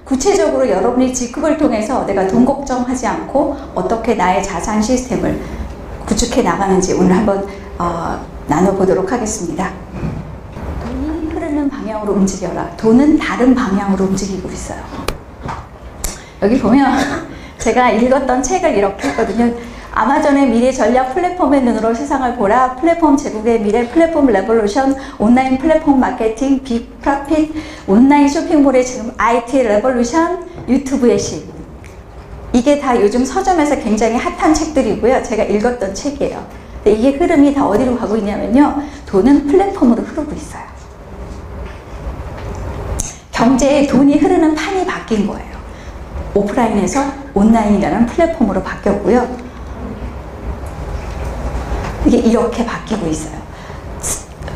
구체적으로 여러분이 직급을 통해서 내가 돈 걱정하지 않고 어떻게 나의 자산 시스템을 구축해 나가는지 오늘 한번 나눠보도록 하겠습니다. 돈이 흐르는 방향으로 움직여라. 돈은 다른 방향으로 움직이고 있어요. 여기 보면 제가 읽었던 책을 이렇게 했거든요. 아마존의 미래 전략 플랫폼의 눈으로 세상을 보라. 플랫폼 제국의 미래, 플랫폼 레볼루션, 온라인 플랫폼 마케팅, 빅 프로핏, 온라인 쇼핑몰의 지금 IT 레볼루션, 유튜브의 신. 이게 다 요즘 서점에서 굉장히 핫한 책들이고요. 제가 읽었던 책이에요. 근데 이게 흐름이 다 어디로 가고 있냐면요. 돈은 플랫폼으로 흐르고 있어요. 경제에 돈이 흐르는 판이 바뀐 거예요. 오프라인에서 온라인이라는 플랫폼으로 바뀌었고요. 이게 이렇게 바뀌고 있어요.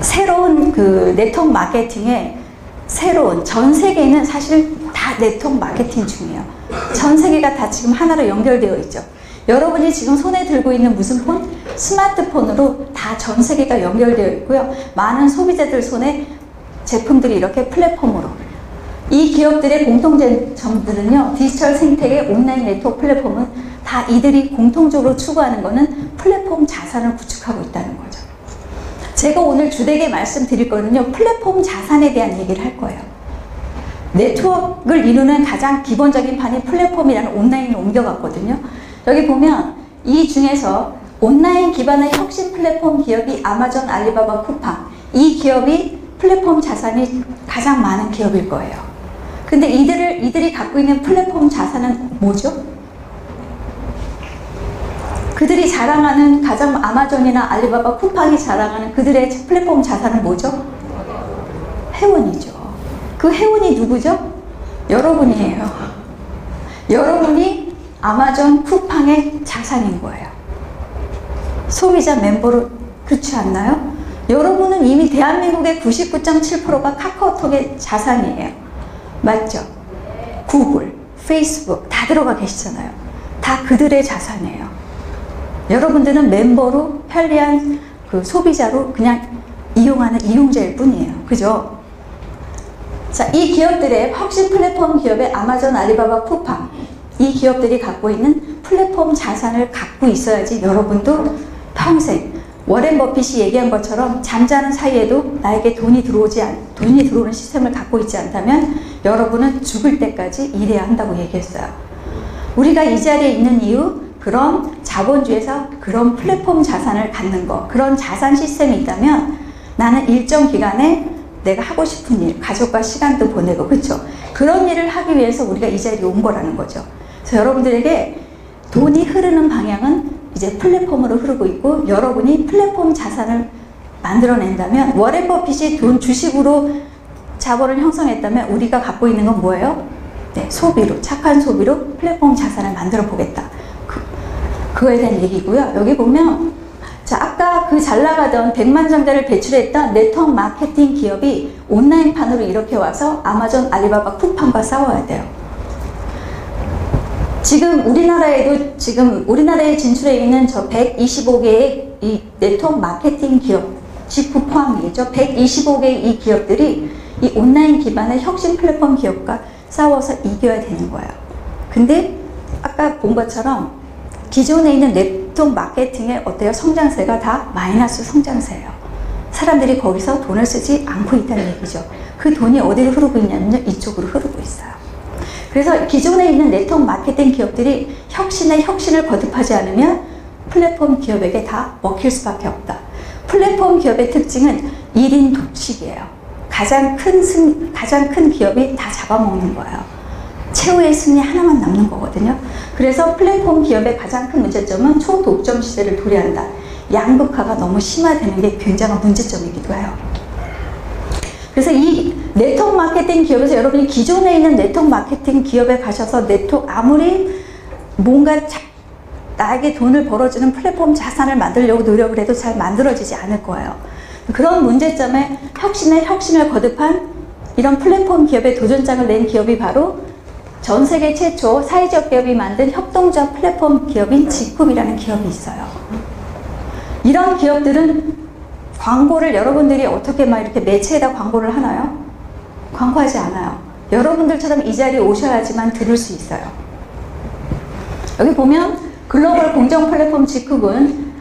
새로운 그 네트워크 마케팅에 새로운 전 세계는 사실 다 네트워크 마케팅 중이에요. 전 세계가 다 지금 하나로 연결되어 있죠. 여러분이 지금 손에 들고 있는 무슨 폰? 스마트폰으로 다 전 세계가 연결되어 있고요. 많은 소비자들 손에 제품들이 이렇게 플랫폼으로. 이 기업들의 공통점들은요. 디지털 생태계 온라인 네트워크 플랫폼은 다 이들이 공통적으로 추구하는 것은 플랫폼 자산을 구축하고 있다는 거죠. 제가 오늘 주되게 말씀드릴 거는요. 플랫폼 자산에 대한 얘기를 할 거예요. 네트워크를 이루는 가장 기본적인 판이 플랫폼이라는 온라인으로 옮겨갔거든요. 여기 보면 이 중에서 온라인 기반의 혁신 플랫폼 기업이 아마존, 알리바바, 쿠팡. 이 기업이 플랫폼 자산이 가장 많은 기업일 거예요. 근데 이들이 갖고 있는 플랫폼 자산은 뭐죠? 그들이 자랑하는 가장 아마존이나 알리바바, 쿠팡이 자랑하는 그들의 플랫폼 자산은 뭐죠? 회원이죠. 그 회원이 누구죠? 여러분이에요. 여러분이 아마존, 쿠팡의 자산인 거예요. 소비자 멤버로 그렇지 않나요? 여러분은 이미 대한민국의 99.7%가 카카오톡의 자산이에요. 맞죠? 구글, 페이스북 다 들어가 계시잖아요. 다 그들의 자산이에요. 여러분들은 멤버로 편리한 그 소비자로 그냥 이용하는 이용자일 뿐이에요. 그죠? 자, 이 기업들의 혁신 플랫폼 기업의 아마존, 알리바바, 쿠팡 이 기업들이 갖고 있는 플랫폼 자산을 갖고 있어야지 여러분도 평생 워렌 버핏이 얘기한 것처럼 잠자는 사이에도 나에게 돈이 들어오는 시스템을 갖고 있지 않다면 여러분은 죽을 때까지 일해야 한다고 얘기했어요. 우리가 이 자리에 있는 이유 그런 자본주의에서 그런 플랫폼 자산을 갖는 거, 그런 자산 시스템이 있다면 나는 일정 기간에 내가 하고 싶은 일, 가족과 시간도 보내고 그렇죠. 그런 일을 하기 위해서 우리가 이 자리에 온 거라는 거죠. 그래서 여러분들에게 돈이 흐르는 방향은 이제 플랫폼으로 흐르고 있고 여러분이 플랫폼 자산을 만들어낸다면 워렌 버핏이 돈 주식으로 자본을 형성했다면 우리가 갖고 있는 건 뭐예요? 네, 소비로, 착한 소비로 플랫폼 자산을 만들어 보겠다. 그거에 대한 얘기고요. 여기 보면 자, 아까 그 잘 나가던 100만 장자를 배출했던 네트워크 마케팅 기업이 온라인판으로 이렇게 와서 아마존, 알리바바, 쿠팡과 싸워야 돼요. 지금 우리나라에 진출해 있는 저 125개의 이 네트워크 마케팅 기업, 직구 포함이죠. 125개의 이 기업들이 이 온라인 기반의 혁신 플랫폼 기업과 싸워서 이겨야 되는 거예요. 근데 아까 본 것처럼 기존에 있는 네트워크 마케팅의 어때요? 성장세가 다 마이너스 성장세예요. 사람들이 거기서 돈을 쓰지 않고 있다는 얘기죠. 그 돈이 어디로 흐르고 있냐면요. 이쪽으로 흐르고 있어요. 그래서 기존에 있는 네트워크 마케팅 기업들이 혁신을 거듭하지 않으면 플랫폼 기업에게 다 먹힐 수밖에 없다. 플랫폼 기업의 특징은 1인 독식이에요. 가장 큰 기업이 다 잡아먹는 거예요. 최후의 승리 하나만 남는 거거든요. 그래서 플랫폼 기업의 가장 큰 문제점은 초독점 시대를 도래한다. 양극화가 너무 심화되는 게 굉장한 문제점이기도 해요. 그래서 이 네트워크 마케팅 기업에서 여러분이 기존에 있는 네트워크 마케팅 기업에 가셔서 아무리 뭔가 나에게 돈을 벌어주는 플랫폼 자산을 만들려고 노력을 해도 잘 만들어지지 않을 거예요. 그런 문제점에 혁신을 거듭한 이런 플랫폼 기업에 도전장을 낸 기업이 바로 전 세계 최초 사회적 기업이 만든 협동조합 플랫폼 기업인 지쿱이라는 기업이 있어요. 이런 기업들은 광고를 여러분들이 어떻게 막 이렇게 매체에다 광고를 하나요? 광고하지 않아요. 여러분들처럼 이 자리에 오셔야지만 들을 수 있어요. 여기 보면 글로벌 공정 플랫폼 G룹은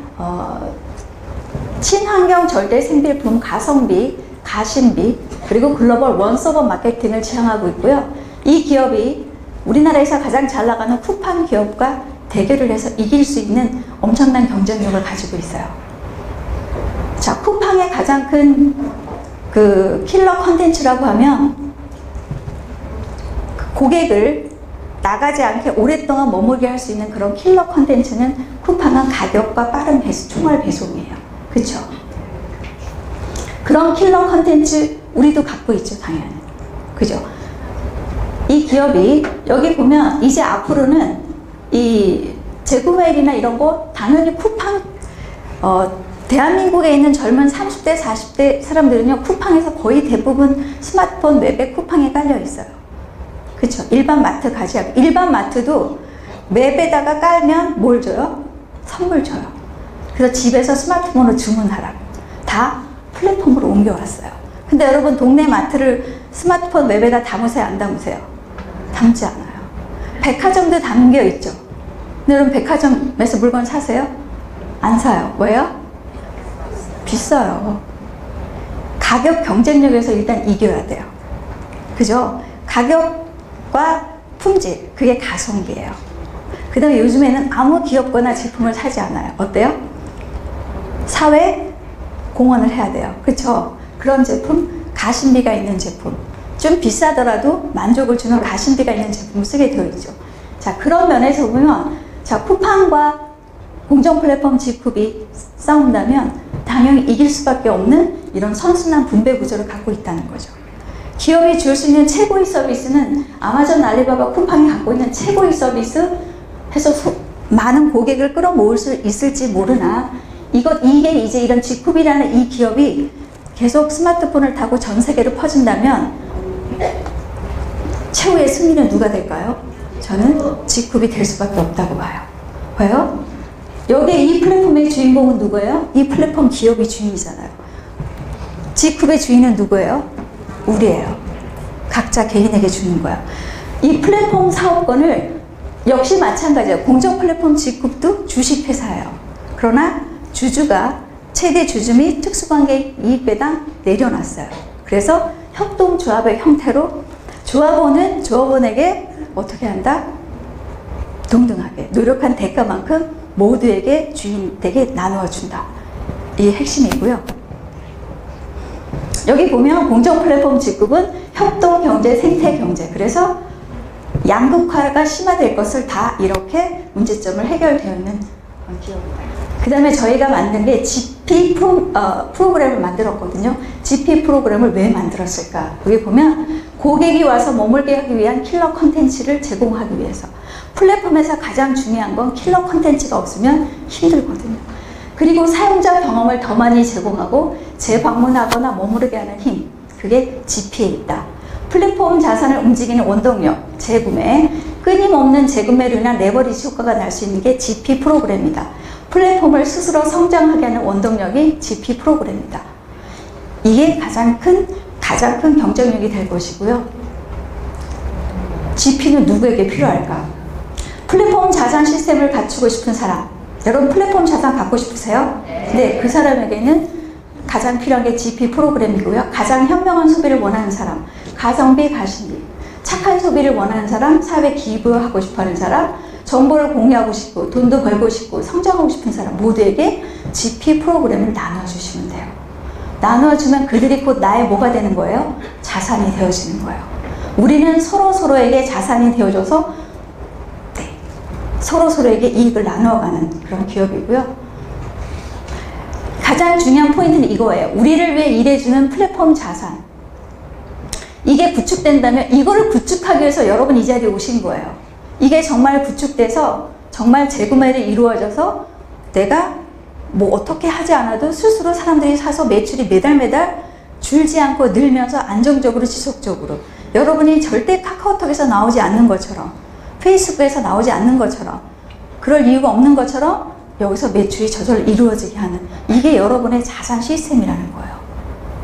친환경 절대 생필품 가성비, 가심비, 그리고 글로벌 원서버 마케팅을 지향하고 있고요. 이 기업이 우리나라에서 가장 잘 나가는 쿠팡 기업과 대결을 해서 이길 수 있는 엄청난 경쟁력을 가지고 있어요. 자, 쿠팡의 가장 큰 그 킬러 컨텐츠라고 하면 고객을 나가지 않게 오랫동안 머물게 할 수 있는 그런 킬러 컨텐츠는 쿠팡은 가격과 빠른 배송, 총알 배송이에요. 그렇죠? 그런 킬러 컨텐츠 우리도 갖고 있죠, 당연히. 그죠? 이 기업이 여기 보면 이제 앞으로는 이 재구매일이나 이런 거 당연히 쿠팡 대한민국에 있는 젊은 30대, 40대 사람들은요, 쿠팡에서 거의 대부분 스마트폰 웹에 쿠팡에 깔려 있어요. 그쵸? 일반 마트 가지 않고, 일반 마트도 웹에다가 깔면 뭘 줘요? 선물 줘요. 그래서 집에서 스마트폰으로 주문하라고. 다 플랫폼으로 옮겨왔어요. 근데 여러분, 동네 마트를 스마트폰 웹에다 담으세요? 안 담으세요? 담지 않아요. 백화점도 담겨 있죠. 근데 여러분, 백화점에서 물건 사세요? 안 사요. 왜요? 비싸요. 가격 경쟁력에서 일단 이겨야 돼요. 그죠? 가격과 품질, 그게 가성비예요. 그 다음에 요즘에는 아무 기업거나 제품을 사지 않아요. 어때요? 사회 공헌을 해야 돼요. 그렇죠? 그런 제품, 가심비가 있는 제품, 좀 비싸더라도 만족을 주는 가심비가 있는 제품을 쓰게 되어 있죠. 자, 그런 면에서 보면, 자, 쿠팡과 공정 플랫폼 G룹이 싸운다면 당연히 이길 수밖에 없는 이런 선순환 분배 구조를 갖고 있다는 거죠. 기업이 줄 수 있는 최고의 서비스는 아마존, 알리바바, 쿠팡이 갖고 있는 최고의 서비스 해서 많은 고객을 끌어모을 수 있을지 모르나 이게 이제 이런 G룹이라는 이 기업이 계속 스마트폰을 타고 전 세계로 퍼진다면 최후의 승리는 누가 될까요? 저는 G룹이 될 수밖에 없다고 봐요. 왜요? 여기 이 플랫폼의 주인공은 누구예요? 이 플랫폼 기업이 주인이잖아요. G룹의 주인은 누구예요? 우리예요. 각자 개인에게 주는 거야. 이 플랫폼 사업권을 역시 마찬가지예요. 공정 플랫폼 G룹도 주식회사예요. 그러나 주주가 최대 주주 및 특수관계 이익배당 내려놨어요. 그래서 협동조합의 형태로 조합원에게 어떻게 한다? 동등하게 노력한 대가만큼 모두에게 주인에게 나누어 준다. 이게 핵심이고요. 여기 보면 공정 플랫폼 G룹은 협동 경제, 생태 경제. 그래서 양극화가 심화될 것을 다 이렇게 문제점을 해결되어 있는 기업입니다. 그 다음에 저희가 만든 게 GP 프로그램을 만들었거든요. GP 프로그램을 왜 만들었을까? 여기 보면 고객이 와서 머물게 하기 위한 킬러 컨텐츠를 제공하기 위해서. 플랫폼에서 가장 중요한 건 킬러 컨텐츠가 없으면 힘들거든요. 그리고 사용자 경험을 더 많이 제공하고 재방문하거나 머무르게 하는 힘, 그게 GP에 있다. 플랫폼 자산을 움직이는 원동력, 재구매, 끊임없는 재구매로 인한 레버리지 효과가 날 수 있는 게 GP 프로그램이다. 플랫폼을 스스로 성장하게 하는 원동력이 GP 프로그램이다. 이게 가장 큰 경쟁력이 될 것이고요. GP는 누구에게 필요할까? 플랫폼 자산 시스템을 갖추고 싶은 사람. 여러분 플랫폼 자산 갖고 싶으세요? 네, 그 사람에게는 가장 필요한 게 GP 프로그램이고요. 가장 현명한 소비를 원하는 사람, 가성비, 가심비, 착한 소비를 원하는 사람, 사회 기부하고 싶어하는 사람, 정보를 공유하고 싶고 돈도 벌고 싶고 성장하고 싶은 사람 모두에게 GP 프로그램을 나눠주시면 돼요. 나눠주면 그들이 곧 나의 뭐가 되는 거예요? 자산이 되어지는 거예요. 우리는 서로에게 자산이 되어줘서 서로에게 이익을 나눠가는 그런 기업이고요. 가장 중요한 포인트는 이거예요. 우리를 위해 일해주는 플랫폼 자산. 이게 구축된다면 이거를 구축하기 위해서 여러분 이 자리에 오신 거예요. 이게 정말 구축돼서 정말 재구매를 이루어져서 내가 뭐 어떻게 하지 않아도 스스로 사람들이 사서 매출이 매달 줄지 않고 늘면서 안정적으로 지속적으로 여러분이 절대 카카오톡에서 나오지 않는 것처럼 페이스북에서 나오지 않는 것처럼 그럴 이유가 없는 것처럼 여기서 매출이 저절로 이루어지게 하는 이게 여러분의 자산 시스템이라는 거예요.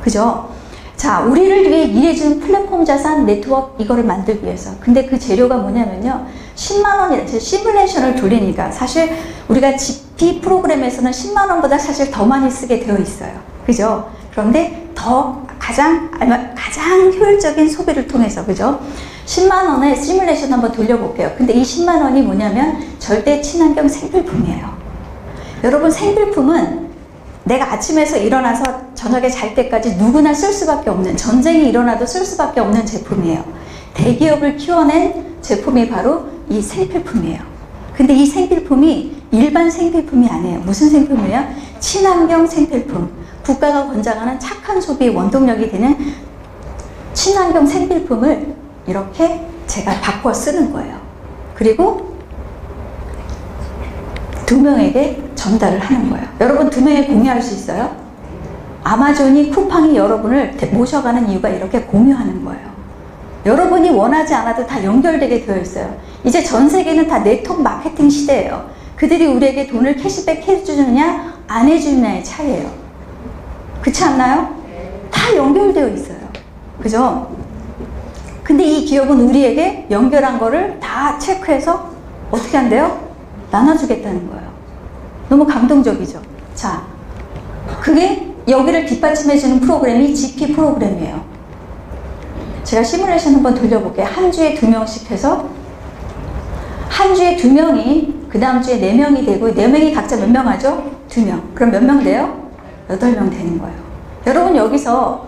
그죠? 자, 우리를 위해 일해주는 플랫폼 자산 네트워크 이거를 만들기 위해서. 근데 그 재료가 뭐냐면요. 10만 원이 시뮬레이션을 돌리니까 사실 우리가 GP 프로그램에서는 10만 원보다 사실 더 많이 쓰게 되어 있어요. 그죠? 그런데 더 가장 효율적인 소비를 통해서, 그죠? 10만 원의 시뮬레이션 한번 돌려볼게요. 근데 이 10만 원이 뭐냐면 절대 친환경 생필품이에요. 여러분, 생필품은 내가 아침에서 일어나서 저녁에 잘 때까지 누구나 쓸 수밖에 없는, 전쟁이 일어나도 쓸 수밖에 없는 제품이에요. 대기업을 키워낸 제품이 바로 이 생필품이에요. 근데 이 생필품이 일반 생필품이 아니에요. 무슨 생필품이에요? 친환경 생필품. 국가가 권장하는 착한 소비의 원동력이 되는 친환경 생필품을 이렇게 제가 바꿔 쓰는 거예요. 그리고 2명에게 전달을 하는 거예요. 여러분 2명에 공유할 수 있어요? 아마존이 쿠팡이 여러분을 모셔가는 이유가 이렇게 공유하는 거예요. 여러분이 원하지 않아도 다 연결되게 되어 있어요. 이제 전 세계는 다 네트워크 마케팅 시대예요. 그들이 우리에게 돈을 캐시백 해주느냐 안 해주느냐의 차이예요. 그렇지 않나요? 다 연결되어 있어요. 그죠? 근데 이 기업은 우리에게 연결한 거를 다 체크해서 어떻게 한대요? 나눠주겠다는 거예요. 너무 감동적이죠? 자, 그게 여기를 뒷받침해주는 프로그램이 GP 프로그램이에요. 제가 시뮬레이션 한번 돌려볼게요. 한 주에 2명씩 해서 한 주에 2명이 그 다음 주에 4명이 되고 4명이 각자 몇 명 하죠? 2명. 그럼 몇 명 돼요? 8명 되는 거예요. 여러분 여기서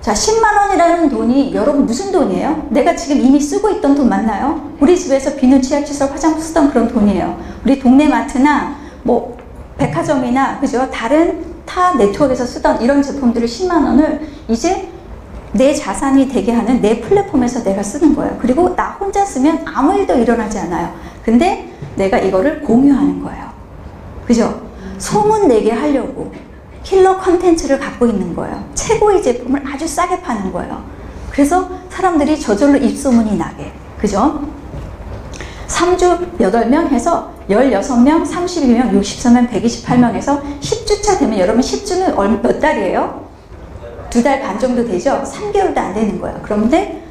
자 10만 원이라는 돈이 여러분 무슨 돈이에요? 내가 지금 이미 쓰고 있던 돈 맞나요? 우리 집에서 비누, 치약시설, 화장품 쓰던 그런 돈이에요. 우리 동네 마트나 뭐 백화점이나 그죠? 다른 타 네트워크에서 쓰던 이런 제품들을 10만 원을 이제 내 자산이 되게 하는 내 플랫폼에서 내가 쓰는 거예요. 그리고 나 혼자 쓰면 아무 일도 일어나지 않아요. 근데 내가 이거를 공유하는 거예요. 그죠? 소문내게 하려고 킬러 컨텐츠를 갖고 있는 거예요. 최고의 제품을 아주 싸게 파는 거예요. 그래서 사람들이 저절로 입소문이 나게. 그죠? 3주 8명 해서 16명, 32명, 64명, 128명에서 10주차 되면 여러분 10주는 몇 달이에요? 2달 반 정도 되죠? 3개월도 안 되는 거예요. 그런데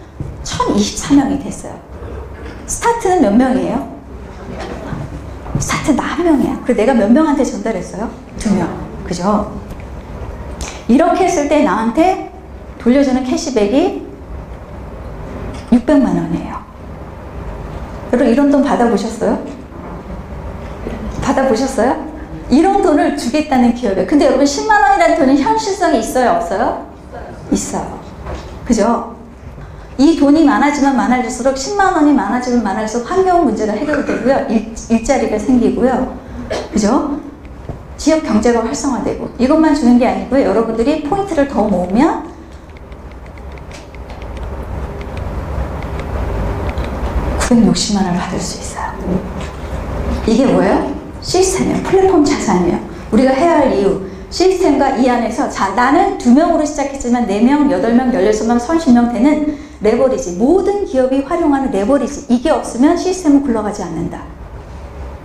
1024명이 됐어요. 스타트는 몇 명이에요? 스타트 나 한 명이야. 그리고 내가 몇 명한테 전달했어요? 2명. 그죠? 이렇게 했을 때 나한테 돌려주는 캐시백이 600만 원이에요. 여러분 이런 돈 받아보셨어요? 받아보셨어요? 이런 돈을 주겠다는 기업이에요. 근데 여러분 10만 원이라는 돈은 현실성이 있어요? 없어요? 있어요. 그죠? 이 돈이 많아지면 많아질수록 10만 원이 많아지면 많아질수록 환경 문제가 해결되고요. 일자리가 생기고요. 그죠? 지역 경제가 활성화되고 이것만 주는 게 아니고요. 여러분들이 포인트를 더 모으면 960만 원을 받을 수 있어요. 이게 뭐예요? 시스템이에요. 플랫폼 자산이에요. 우리가 해야 할 이유 시스템과 이 안에서 자 나는 2명으로 시작했지만 4명, 8명, 16명, 30명 되는 레버리지 모든 기업이 활용하는 레버리지 이게 없으면 시스템은 굴러가지 않는다.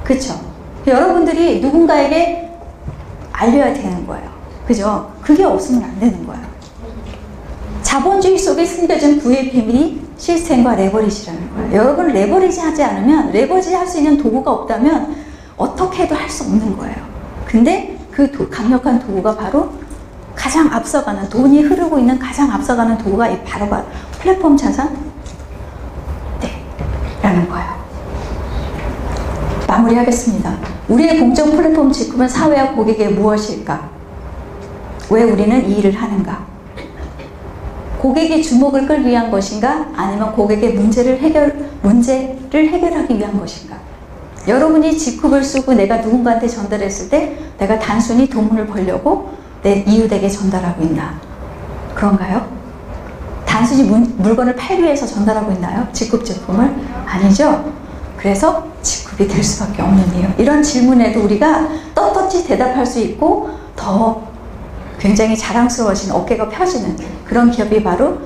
그렇죠? 여러분들이 누군가에게 알려야 되는 거예요. 그죠? 그게 없으면 안 되는 거예요. 자본주의 속에 숨겨진 부의 비밀이 시스템과 레버리지라는 거예요. 여러분 레버리지 하지 않으면 레버리지 할 수 있는 도구가 없다면 어떻게 해도 할 수 없는 거예요. 근데 그 강력한 도구가 바로 가장 앞서가는 돈이 흐르고 있는 가장 앞서가는 도구가 바로 플랫폼 자산 네 라는 거예요. 마무리하겠습니다. 우리의 공적 플랫폼 직급은 사회와 고객의 무엇일까? 왜 우리는 이 일을 하는가? 고객의 주목을 끌기 위한 것인가? 아니면 고객의 문제를 해결하기 위한 것인가? 여러분이 직급을 쓰고 내가 누군가한테 전달했을 때 내가 단순히 돈을 벌려고 내 이웃에게 전달하고 있나? 그런가요? 단순히 물건을 팔기 위해서 전달하고 있나요? 직급 제품을? 아니죠? 그래서 직급이 될 수밖에 없는 이유. 이런 질문에도 우리가 떳떳이 대답할 수 있고 더 굉장히 자랑스러워지는 어깨가 펴지는 그런 기업이 바로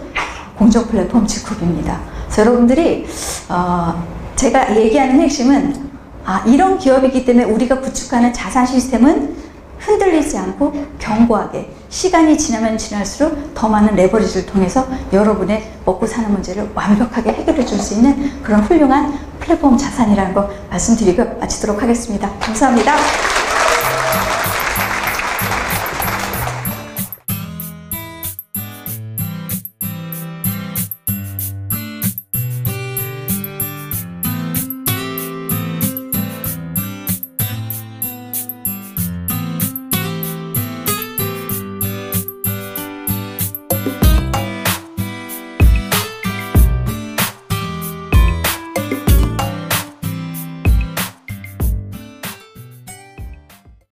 공적 플랫폼 직급입니다. 그래서 여러분들이 제가 얘기하는 핵심은 이런 기업이기 때문에 우리가 구축하는 자산 시스템은 흔들리지 않고 견고하게 시간이 지나면 지날수록 더 많은 레버리지를 통해서 여러분의 먹고 사는 문제를 완벽하게 해결해 줄 수 있는 그런 훌륭한 플랫폼 자산이라는 거 말씀드리고 마치도록 하겠습니다. 감사합니다.